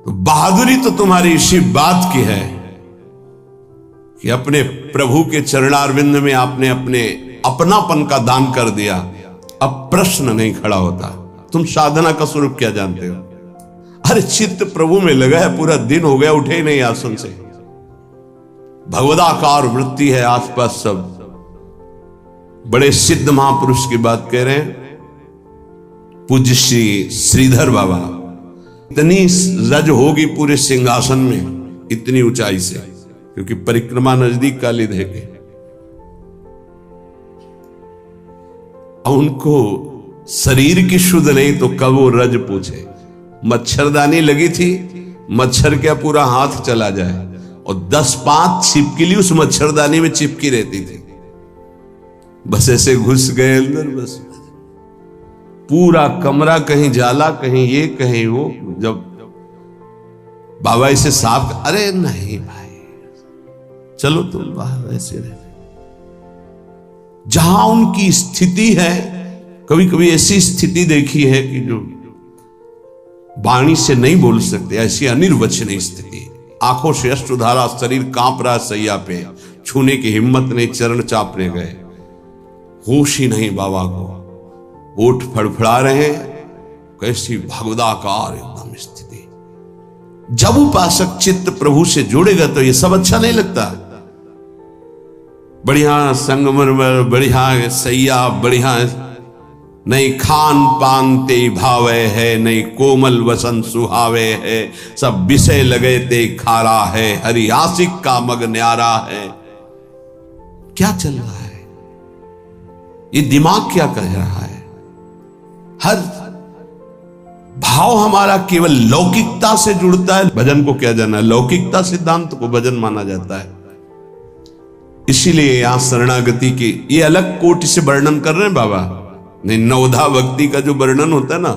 तो बहादुरी तो तुम्हारी इसी बात की है कि अपने प्रभु के चरणारविंद में आपने अपने अपनापन का दान कर दिया। अब प्रश्न नहीं खड़ा होता, तुम साधना का स्वरूप क्या जानते हो? अरे चित्त प्रभु में लगा है, पूरा दिन हो गया उठे ही नहीं आसन से। भगवदाकार वृत्ति है आसपास सब। बड़े सिद्ध महापुरुष की बात कह रहे हैं, पूज्य श्री श्रीधर बाबा। इतनी रज होगी पूरे सिंहासन में, इतनी ऊंचाई से, क्योंकि परिक्रमा नजदीक काली दे के। उनको शरीर की शुद्ध नहीं तो कब वो रज पूछे। मच्छरदानी लगी थी, मच्छर क्या पूरा हाथ चला जाए, और 10-5 छिपकली उस मच्छरदानी में चिपकी रहती थी। बस ऐसे घुस गए अंदर, बस पूरा कमरा कहीं जाला, कहीं ये कहीं वो। जब बाबा इसे साफ, अरे नहीं भाई चलो तुम बाहर ऐसे रहे। जहां उनकी स्थिति है, कभी कभी ऐसी स्थिति देखी है कि जो वाणी से नहीं बोल सकते, ऐसी अनिर्वचनीय स्थिति। आंखों से अश्रुधारा, शरीर कांप रहा सैया पे, छूने की हिम्मत नहीं, चरण चापने गए, होश ही नहीं बाबा को, ओठ फड़फड़ा रहे, कैसी भगवदाकार एकदम स्थिति। जब उपासक चित्त प्रभु से जुड़ेगा तो ये सब अच्छा नहीं लगता। बढ़िया संगमरमर, बढ़िया सैया, बढ़िया नहीं खान पान ते भावे है, नहीं कोमल वसन सुहावे है, सब विषय लगे ते खारा है, हरि आशिक का मग न्यारा है। क्या चल रहा है? ये दिमाग क्या कह रहा है? हर भाव हमारा केवल लौकिकता से जुड़ता है। भजन को क्या जाना, लौकिकता सिद्धांत को भजन माना जाता है। इसीलिए यहां शरणागति की ये अलग कोटि से वर्णन कर रहे हैं बाबा। नहीं, नवधा भक्ति का जो वर्णन होता है ना,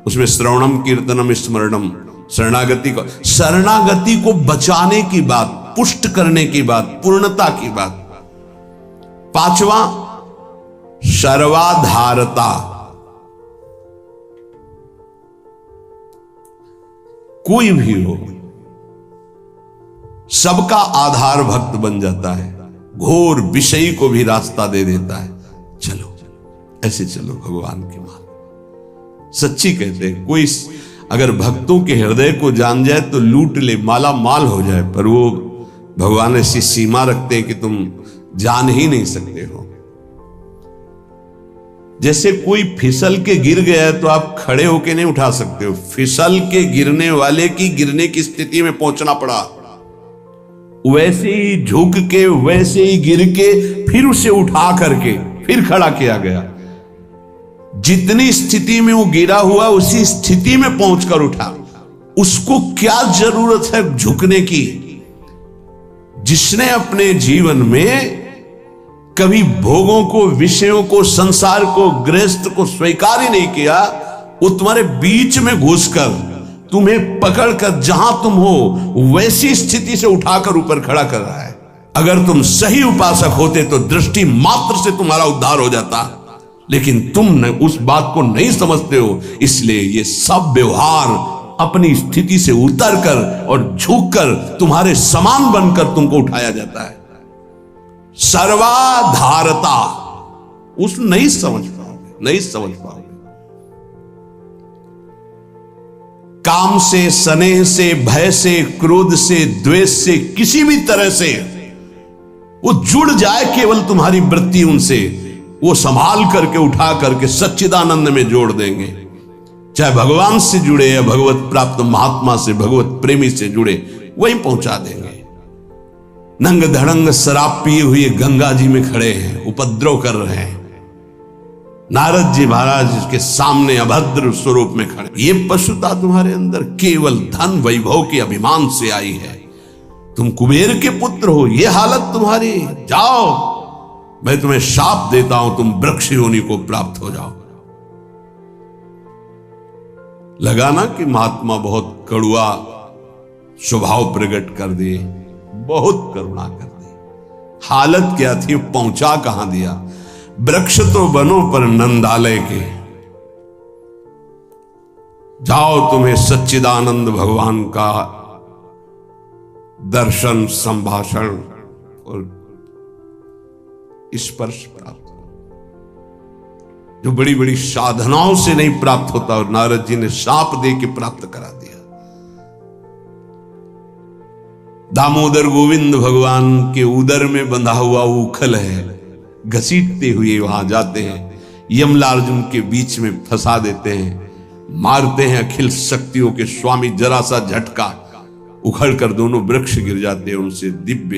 उसमें श्रवणम कीर्तनम स्मरणम, शरणागति को बचाने की बात, पुष्ट करने की बात, पूर्णता की बात। 5वां सर्वाधारता। कोई भी हो, सबका आधार भक्त बन जाता है, घोर विषयी को भी रास्ता दे देता है। चलो ऐसे चलो भगवान के मार्ग। सच्ची कहते हैं, कोई अगर भक्तों के हृदय को जान जाए तो लूट ले, माला माल हो जाए, पर वो भगवान ऐसी सीमा रखते हैं कि तुम जान ही नहीं सकते हो। जैसे कोई फिसल के गिर गया है तो आप खड़े होके नहीं उठा सकते हो, फिसल के गिरने वाले की गिरने की स्थिति में पहुंचना पड़ा। वैसे ही झुक के, वैसे ही गिर के, फिर उसे उठा करके फिर खड़ा किया गया। जितनी स्थिति में वो गिरा हुआ, उसी स्थिति में पहुंचकर उठा। उसको क्या जरूरत है झुकने की? जिसने अपने जीवन में कभी भोगों को, विषयों को, संसार को, गृहस्थ को स्वीकार ही नहीं किया, वो तुम्हारे बीच में घुसकर तुम्हें पकड़कर जहां तुम हो वैसी स्थिति से उठाकर ऊपर खड़ा कर रहा है। अगर तुम सही उपासक होते तो दृष्टि मात्र से तुम्हारा उद्धार हो जाता, लेकिन तुम उस बात को नहीं समझते हो। इसलिए ये सब व्यवहार अपनी स्थिति से उतरकर और झुककर तुम्हारे समान बनकर तुमको उठाया जाता है। सर्वाधारता उस नहीं समझ पाओगे, नहीं समझ पाओगे। काम से, स्नेह से, भय से, क्रोध से, द्वेष से, किसी भी तरह से वो जुड़ जाए केवल तुम्हारी वृत्ति उनसे, वो संभाल करके उठा करके सच्चिदानंद में जोड़ देंगे। चाहे भगवान से जुड़े या भगवत प्राप्त महात्मा से, भगवत प्रेमी से जुड़े, वहीं पहुंचा देंगे। नंग धड़ंग शराब पिए हुए गंगा जी में खड़े हैं, उपद्रव कर रहे हैं। नारद जी महाराज के सामने अभद्र स्वरूप में खड़े। ये पशुता तुम्हारे अंदर केवल धन वैभव के अभिमान से आई है। तुम कुबेर के पुत्र हो, ये हालत तुम्हारी। जाओ, मैं तुम्हें शाप देता हूं, तुम वृक्ष योनि को प्राप्त हो जाओ। लगाना कि महात्मा बहुत कड़ुआ स्वभाव प्रकट कर दिए, बहुत करुणा कर दी। हालत क्या थी, पहुंचा कहां दिया। वृक्ष तो बनो पर नंदालय के, जाओ, तुम्हें सच्चिदानंद भगवान का दर्शन, संभाषण और स्पर्श प्राप्त हो, जो बड़ी बड़ी साधनाओं से नहीं प्राप्त होता। और नारद जी ने शाप दे के प्राप्त करा दिया। दामोदर गोविंद भगवान के उदर में बंधा हुआ उखल है, घसीटते हुए वहां जाते हैं, यमलार्जुन के बीच में फंसा देते हैं, मारते हैं अखिल शक्तियों के स्वामी, जरा सा झटका उखड़ कर दोनों वृक्ष गिर जाते हैं। उनसे दिव्य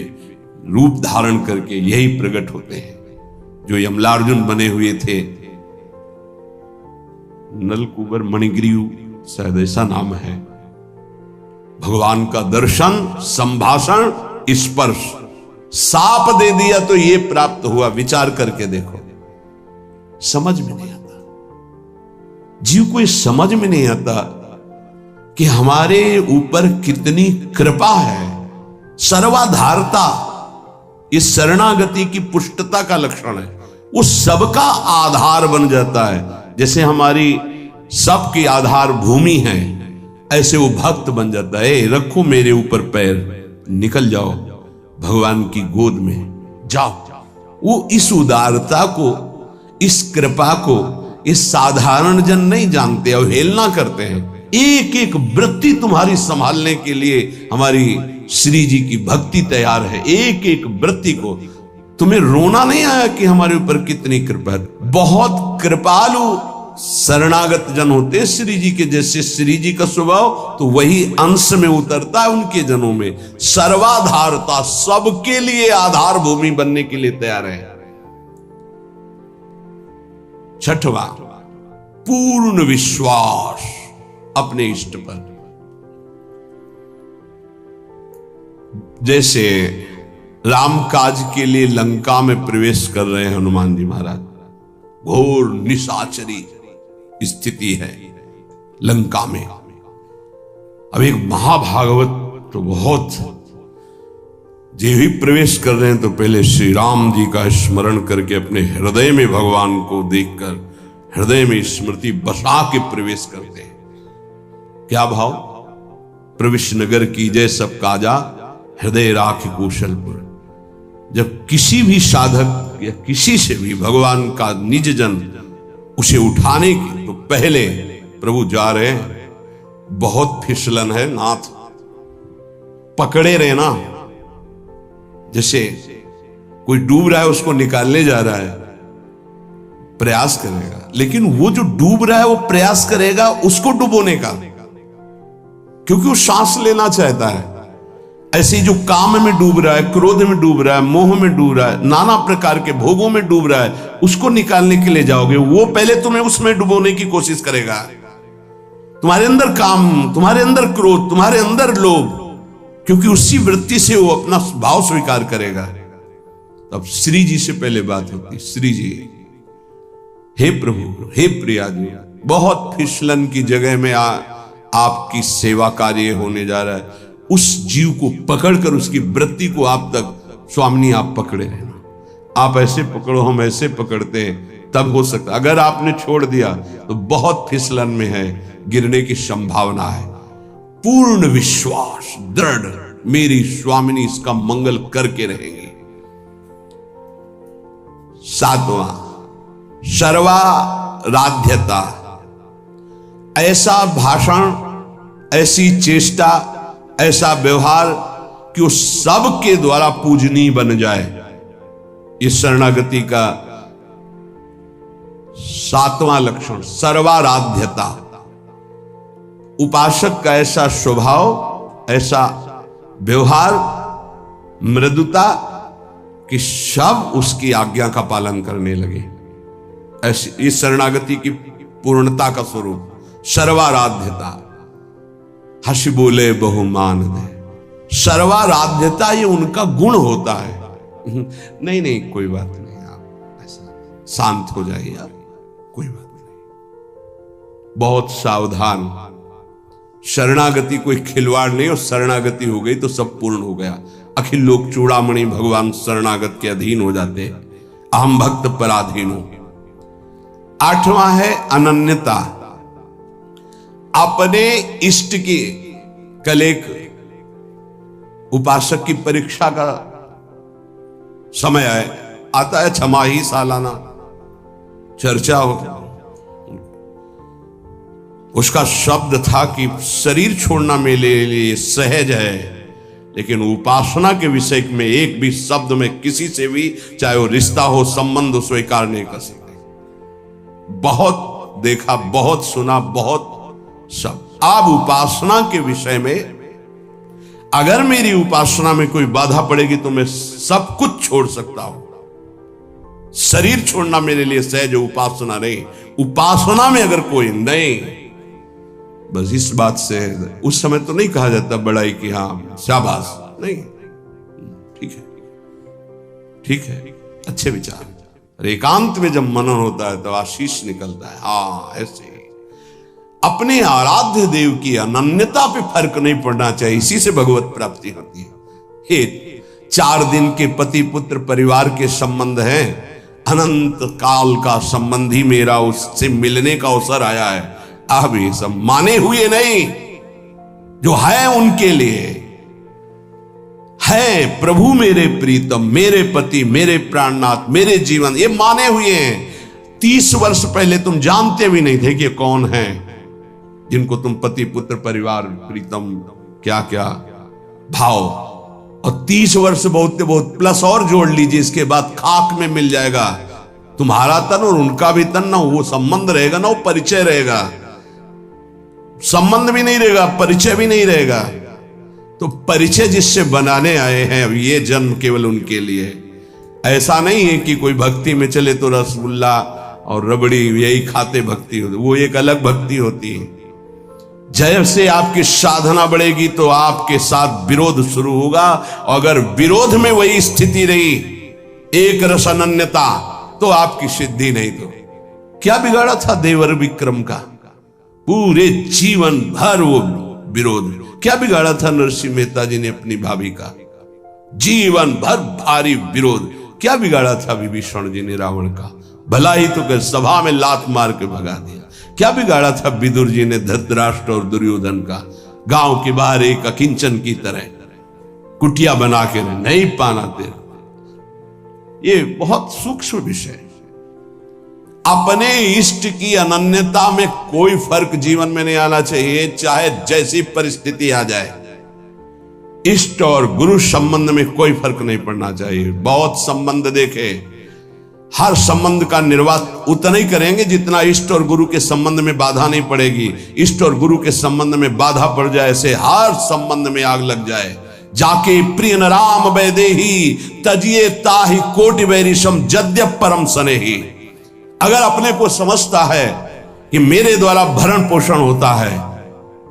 रूप धारण करके यही प्रकट होते हैं जो यमलार्जुन बने हुए थे। नलकुबर मणिग्रीव शायद ऐसा नाम है। भगवान का दर्शन, संभाषण, स्पर्श, साप दे दिया तो ये प्राप्त हुआ। विचार करके देखो, समझ में नहीं आता, जीव को इस समझ में नहीं आता कि हमारे ऊपर कितनी कृपा है। सर्वाधारता इस शरणागति की पुष्टता का लक्षण है। वो सबका आधार बन जाता है। जैसे हमारी सबकी आधार भूमि है, ऐसे वो भक्त बन जाता है। रखो मेरे ऊपर पैर, निकल जाओ भगवान की गोद में जाओ। वो इस उदारता को, इस कृपा को इस साधारण जन नहीं जानते, अवहेलना करते हैं। एक एक वृत्ति तुम्हारी संभालने के लिए हमारी श्री जी की भक्ति तैयार है। एक एक वृत्ति को तुम्हें रोना नहीं आया कि हमारे ऊपर कितनी कृपा है। बहुत कृपालु शरणागत जन होते हैं श्री जी के। जैसे श्री जी का स्वभाव तो वही अंश में उतरता है उनके जनों में। सर्वाधारता, सबके लिए आधार भूमि बनने के लिए तैयार है। छठवा, पूर्ण विश्वास अपने इष्ट पर। जैसे राम काज के लिए लंका में प्रवेश कर रहे हैं हनुमान जी महाराज, घोर निशाचरी स्थिति है लंका में। अब एक महाभागवत तो बहुत, जो भी प्रवेश कर रहे हैं तो पहले श्री राम जी का स्मरण करके अपने हृदय में भगवान को देखकर हृदय में स्मृति बसा के प्रवेश करते हैं। क्या भाव? प्रविश नगर की जय सब काजा, हृदय राख कौशलपुर। जब किसी भी साधक या किसी से भी भगवान का निज जन उसे उठाने की, तो पहले प्रभु जा रहे हैं, बहुत फिसलन है नाथ, पकड़े रहना। जैसे कोई डूब रहा है उसको निकालने जा रहा है, प्रयास करेगा, लेकिन वो जो डूब रहा है वो प्रयास करेगा उसको डुबोने का, क्योंकि वो सांस लेना चाहता है। ऐसे जो काम में डूब रहा है, क्रोध में डूब रहा है, मोह में डूब रहा है, नाना प्रकार के भोगों में डूब रहा है, उसको निकालने के लिए जाओगे, वो पहले तुम्हें उसमें डुबोने की कोशिश करेगा। तुम्हारे अंदर काम, तुम्हारे अंदर क्रोध, तुम्हारे अंदर लोभ, क्योंकि उसी वृत्ति से वो अपना भाव स्वीकार करेगा। तब श्री जी से पहले बात होती, श्री जी, हे प्रभु, हे प्रिया जी, बहुत फिसलन की जगह में आपकी सेवा कार्य होने जा रहा है। उस जीव को पकड़कर उसकी वृत्ति को आप तक, स्वामिनी आप पकड़े रहना, आप ऐसे पकड़ो, हम ऐसे पकड़ते हैं, तब हो सकता। अगर आपने छोड़ दिया तो बहुत फिसलन में है, गिरने की संभावना है। पूर्ण विश्वास, दृढ़, मेरी स्वामिनी इसका मंगल करके रहेंगी। सातवां, सर्वाराध्यता। ऐसा भाषण, ऐसी चेष्टा, ऐसा व्यवहार कि वो सबके द्वारा पूजनीय बन जाए। इस शरणागति का सातवां लक्षण, सर्वाराध्यता। उपासक का ऐसा स्वभाव, ऐसा व्यवहार, मृदुता कि सब उसकी आज्ञा का पालन करने लगे। ऐसी इस शरणागति की पूर्णता का स्वरूप सर्वाराध्यता। हंस बोले बहुमान दे, सर्वाराध्यता ये उनका गुण होता है। नहीं नहीं, कोई बात नहीं, आप ऐसा शांत हो जाइए, आप कोई बात नहीं। बहुत सावधान। शरणागति कोई खिलवाड़ नहीं, और शरणागति हो गई तो सब पूर्ण हो गया। अखिल लोक चूड़ामणि भगवान शरणागत के अधीन हो जाते हैं। अहम भक्त पराधीन हो। आठवां है अनन्यता। अपने इष्ट की, कल एक उपासक की परीक्षा का समय आता है, छमाही सालाना चर्चा हो, उसका शब्द था कि शरीर छोड़ना मेरे लिए सहज है, लेकिन उपासना के विषय में एक भी शब्द में किसी से भी, चाहे वो रिश्ता हो, संबंध हो, स्वीकार नहीं कर सकते। बहुत देखा, बहुत सुना, बहुत सब। अब उपासना के विषय में अगर मेरी उपासना में कोई बाधा पड़ेगी तो मैं सब कुछ छोड़ सकता हूं। शरीर छोड़ना मेरे लिए सहज, उपासना नहीं। उपासना में अगर कोई नहीं, बस इस बात से उस समय तो नहीं कहा जाता बड़ाई की, हाँ शाबाश, नहीं, ठीक है, ठीक है, अच्छे विचार। और एकांत में जब मनन होता है तो आशीष निकलता है। हाँ, ऐसे अपने आराध्य देव की अनन्यता पे फर्क नहीं पड़ना चाहिए, इसी से भगवत प्राप्ति होती है। हे 4 दिन के पति पुत्र परिवार के संबंध हैं, अनंत काल का संबंधी मेरा उससे मिलने का अवसर आया है। अब ये सब माने हुए नहीं, जो है उनके लिए है। प्रभु मेरे प्रीतम, मेरे पति, मेरे प्राणनाथ, मेरे जीवन, ये माने हुए हैं। 30 वर्ष पहले तुम जानते भी नहीं थे कि कौन है जिनको तुम पति पुत्र परिवार प्रीतम क्या क्या भाव, और 30 वर्ष बहुत बहुत प्लस और जोड़ लीजिए, इसके बाद खाक में मिल जाएगा तुम्हारा तन और उनका भी तन। ना वो संबंध रहेगा, ना वो परिचय रहेगा। संबंध भी नहीं रहेगा, परिचय भी नहीं रहेगा। तो परिचय जिससे बनाने आए हैं, अब ये जन्म केवल उनके लिए। ऐसा नहीं है कि कोई भक्ति में चले तो रसगुल्ला और रबड़ी यही खाते भक्ति होती, वो एक अलग भक्ति होती है। जैसे आपकी साधना बढ़ेगी तो आपके साथ विरोध शुरू होगा, और अगर विरोध में वही स्थिति रही, एक रस अनन्यता, तो आपकी सिद्धि नहीं। तो क्या बिगाड़ा था देवर विक्रम का? पूरे जीवन भर वो विरोध। क्या बिगाड़ा था नरसिंह मेहता जी ने अपनी भाभी का? जीवन भर भारी विरोध। क्या बिगाड़ा था विभीषण जी ने रावण का? भला ही तो कर सभा में लात मार के भगा दिया। क्या बिगाड़ा था विदुर जी ने धृतराष्ट्र और दुर्योधन का? गांव के बाहर एक अकिंचन की तरह कुटिया बना के नहीं पाना तेरा। ये बहुत सूक्ष्म विषय है। अपने इष्ट की अनन्यता में कोई फर्क जीवन में नहीं आना चाहिए, चाहे जैसी परिस्थिति आ जाए। इष्ट और गुरु संबंध में कोई फर्क नहीं पड़ना चाहिए। बहुत संबंध देखे, हर संबंध का निर्वाह उतना ही करेंगे जितना इष्ट और गुरु के संबंध में बाधा नहीं पड़ेगी। इष्ट और गुरु के संबंध में बाधा पड़ जाए से हर संबंध में आग लग जाए। जाके प्रिय न राम वैदेही, तजिए ताहि कोटि वैरिशम जद्यप परम सनेही। अगर अपने को समझता है कि मेरे द्वारा भरण पोषण होता है,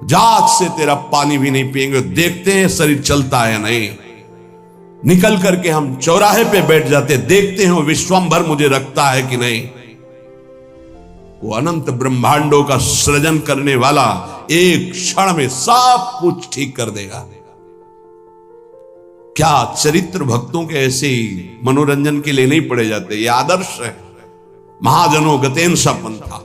जात से तेरा पानी भी नहीं पिएंगे, देखते हैं शरीर चलता है नहीं। निकल करके हम चौराहे पे बैठ जाते, देखते हैं वो विश्वंभर मुझे रखता है कि नहीं। वो अनंत ब्रह्मांडों का सृजन करने वाला एक क्षण में सब कुछ ठीक कर देगा। क्या चरित्र भक्तों के ऐसे ही मनोरंजन के लिए नहीं पड़े जाते? ये आदर्श है। महाजनों गतेन सा पंथा।